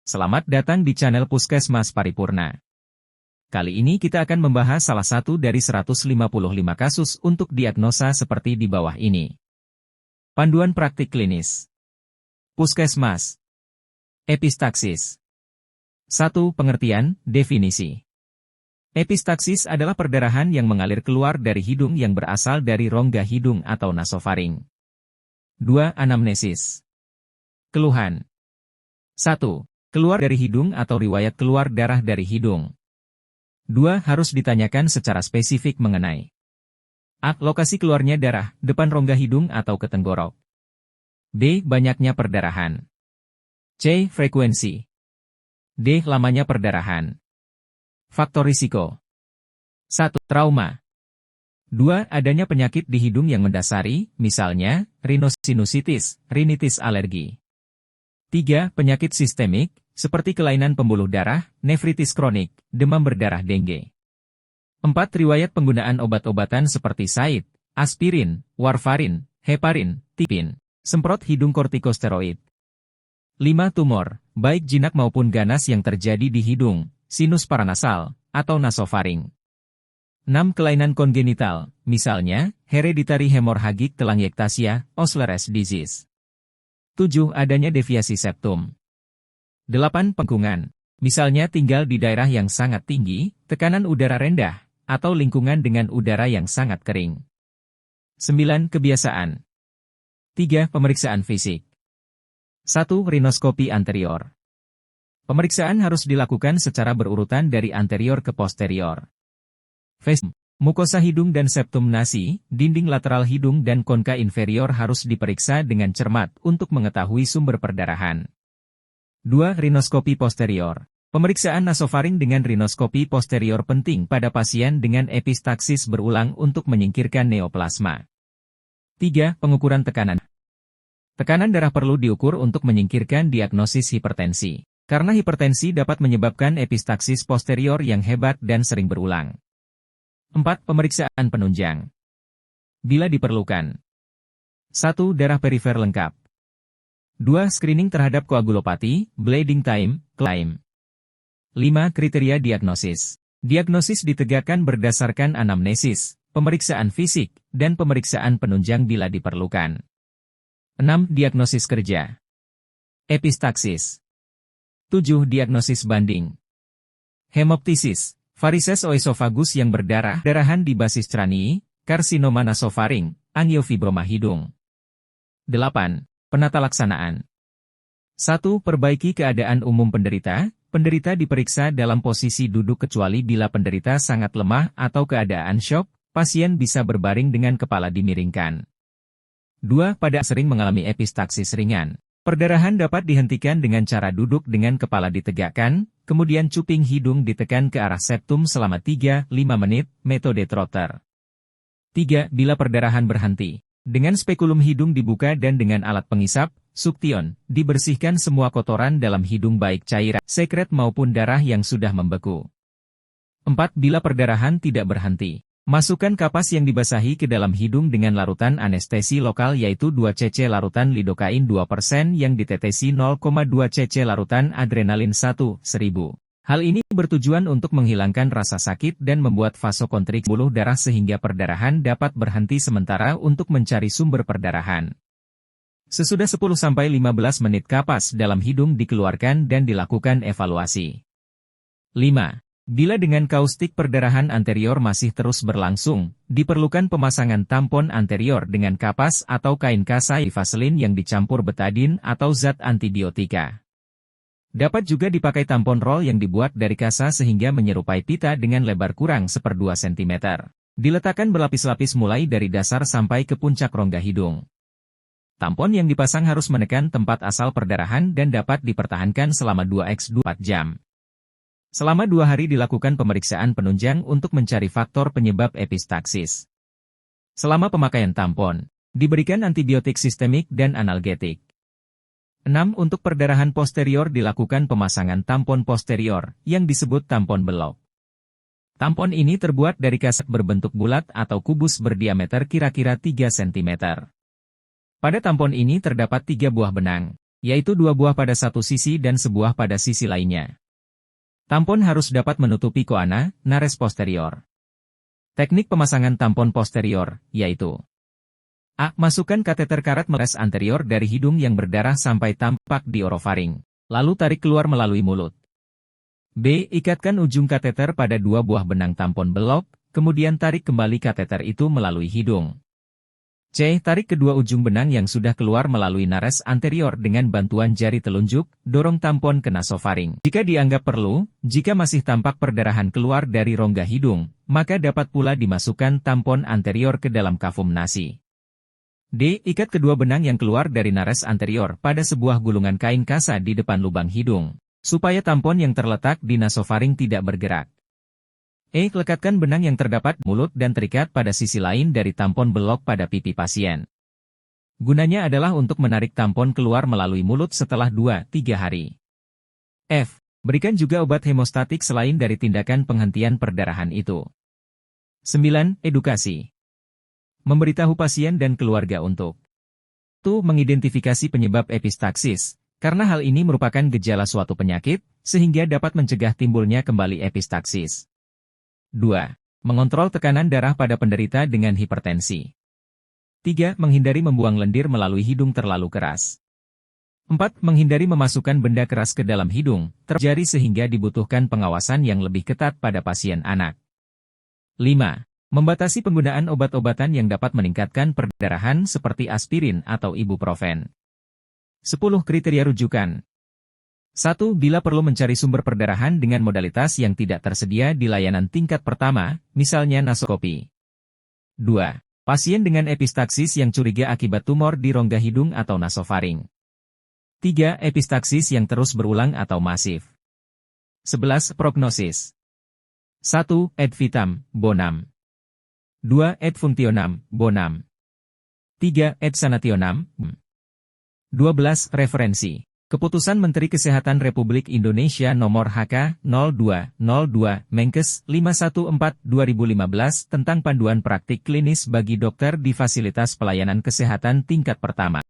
Selamat datang di channel Puskesmas Paripurna. Kali ini kita akan membahas salah satu dari 155 kasus untuk diagnosa seperti di bawah ini. Panduan praktik klinis. Puskesmas. Epistaksis. 1. Pengertian, definisi. Epistaksis adalah perdarahan yang mengalir keluar dari hidung yang berasal dari rongga hidung atau nasofaring. 2. Anamnesis. Keluhan. 1. Keluar dari hidung atau riwayat keluar darah dari hidung. 2. Harus ditanyakan secara spesifik mengenai A. Lokasi keluarnya darah, depan rongga hidung atau ke tenggorok. B. Banyaknya perdarahan. C. Frekuensi. D. Lamanya perdarahan. Faktor risiko. 1. Trauma. 2. Adanya penyakit di hidung yang mendasari, misalnya, rhinosinusitis, rinitis alergi. 3. Penyakit sistemik, seperti kelainan pembuluh darah, nefritis kronik, demam berdarah dengue. 4. Riwayat penggunaan obat-obatan seperti SAID, aspirin, warfarin, heparin, tipin, semprot hidung kortikosteroid. 5. Tumor, baik jinak maupun ganas yang terjadi di hidung, sinus paranasal, atau nasofaring. 6. Kelainan kongenital, misalnya, hereditary hemorrhagic telangiectasia, Osler's disease. 7. Adanya deviasi septum. 8. Pengkungan, misalnya tinggal di daerah yang sangat tinggi, tekanan udara rendah, atau lingkungan dengan udara yang sangat kering. 9. Kebiasaan. 3. Pemeriksaan fisik. 1. Rinoskopi anterior. Pemeriksaan harus dilakukan secara berurutan dari anterior ke posterior. Face, mukosa hidung dan septum nasi, dinding lateral hidung dan konka inferior harus diperiksa dengan cermat untuk mengetahui sumber perdarahan. 2. Rinoskopi posterior. Pemeriksaan nasofaring dengan rinoskopi posterior penting pada pasien dengan epistaksis berulang untuk menyingkirkan neoplasma. 3. Pengukuran tekanan. Tekanan darah perlu diukur untuk menyingkirkan diagnosis hipertensi, karena hipertensi dapat menyebabkan epistaksis posterior yang hebat dan sering berulang. 4. Pemeriksaan penunjang. Bila diperlukan. 1. Darah perifer lengkap. 2. Screening terhadap koagulopati, bleeding time, claim. 5. Kriteria diagnosis. Diagnosis ditegakkan berdasarkan anamnesis, pemeriksaan fisik, dan pemeriksaan penunjang bila diperlukan. 6. Diagnosis kerja. Epistaksis. 7. Diagnosis banding. Hemoptisis, varises oesophagus yang berdarahan di basis cranii, karsinoma nasofaring, angiofibroma hidung. 8. Penata laksanaan. 1. Perbaiki keadaan umum penderita. Penderita diperiksa dalam posisi duduk kecuali bila penderita sangat lemah atau keadaan syok, pasien bisa berbaring dengan kepala dimiringkan. 2. Pada sering mengalami epistaksis ringan, perdarahan dapat dihentikan dengan cara duduk dengan kepala ditegakkan, kemudian cuping hidung ditekan ke arah septum selama 3-5 menit, metode Trotter. 3. Bila perdarahan berhenti, dengan spekulum hidung dibuka dan dengan alat pengisap, suktion, dibersihkan semua kotoran dalam hidung baik cairan, sekret maupun darah yang sudah membeku. 4. Bila perdarahan tidak berhenti, masukkan kapas yang dibasahi ke dalam hidung dengan larutan anestesi lokal yaitu 2 cc larutan lidokain 2% yang ditetesi 0,2 cc larutan adrenalin 1/1000. Hal ini bertujuan untuk menghilangkan rasa sakit dan membuat vasokonstriksi pembuluh darah sehingga perdarahan dapat berhenti sementara untuk mencari sumber perdarahan. Sesudah 10-15 menit kapas dalam hidung dikeluarkan dan dilakukan evaluasi. 5. Bila dengan kaustik perdarahan anterior masih terus berlangsung, diperlukan pemasangan tampon anterior dengan kapas atau kain kasai vaselin yang dicampur betadin atau zat antibiotika. Dapat juga dipakai tampon roll yang dibuat dari kasa sehingga menyerupai pita dengan lebar kurang 1/2 cm. Diletakkan berlapis-lapis mulai dari dasar sampai ke puncak rongga hidung. Tampon yang dipasang harus menekan tempat asal perdarahan dan dapat dipertahankan selama 2x24 jam. Selama 2 hari dilakukan pemeriksaan penunjang untuk mencari faktor penyebab epistaksis. Selama pemakaian tampon, diberikan antibiotik sistemik dan analgetik. 6. Untuk perdarahan posterior dilakukan pemasangan tampon posterior, yang disebut tampon belok. Tampon ini terbuat dari kaset berbentuk bulat atau kubus berdiameter kira-kira 3 cm. Pada tampon ini terdapat 3 buah benang, yaitu 2 buah pada satu sisi dan sebuah pada sisi lainnya. Tampon harus dapat menutupi koana, nares posterior. Teknik pemasangan tampon posterior, yaitu A. Masukkan kateter karet meles anterior dari hidung yang berdarah sampai tampak di orofaring, lalu tarik keluar melalui mulut. B. Ikatkan ujung kateter pada 2 buah benang tampon belok, kemudian tarik kembali kateter itu melalui hidung. C. Tarik kedua ujung benang yang sudah keluar melalui nares anterior dengan bantuan jari telunjuk, dorong tampon ke nasofaring. Jika dianggap perlu, jika masih tampak perdarahan keluar dari rongga hidung, maka dapat pula dimasukkan tampon anterior ke dalam kafum nasi. D. Ikat kedua benang yang keluar dari nares anterior pada sebuah gulungan kain kasa di depan lubang hidung, supaya tampon yang terletak di nasofaring tidak bergerak. E. Lekatkan benang yang terdapat di mulut dan terikat pada sisi lain dari tampon belok pada pipi pasien. Gunanya adalah untuk menarik tampon keluar melalui mulut setelah 2-3 hari. F. Berikan juga obat hemostatik selain dari tindakan penghentian perdarahan itu. 9. Edukasi. Memberitahu pasien dan keluarga untuk mengidentifikasi penyebab epistaksis, karena hal ini merupakan gejala suatu penyakit, sehingga dapat mencegah timbulnya kembali epistaksis. 2. Mengontrol tekanan darah pada penderita dengan hipertensi. 3. Menghindari membuang lendir melalui hidung terlalu keras. 4. Menghindari memasukkan benda keras ke dalam hidung, terjadi sehingga dibutuhkan pengawasan yang lebih ketat pada pasien anak. 5. Membatasi penggunaan obat-obatan yang dapat meningkatkan perdarahan seperti aspirin atau ibuprofen. 10 kriteria rujukan. 1. Bila perlu mencari sumber perdarahan dengan modalitas yang tidak tersedia di layanan tingkat pertama, misalnya nasoskopi. 2. Pasien dengan epistaksis yang curiga akibat tumor di rongga hidung atau nasofaring. 3. Epistaksis yang terus berulang atau masif. 11. Prognosis. 1. Ad vitam, bonam. 2. Ad functionam, bonam. 3. Ad sanationam. 12. Referensi. Keputusan Menteri Kesehatan Republik Indonesia Nomor HK 0202 Menkes 514/2015 tentang panduan praktik klinis bagi dokter di fasilitas pelayanan kesehatan tingkat pertama.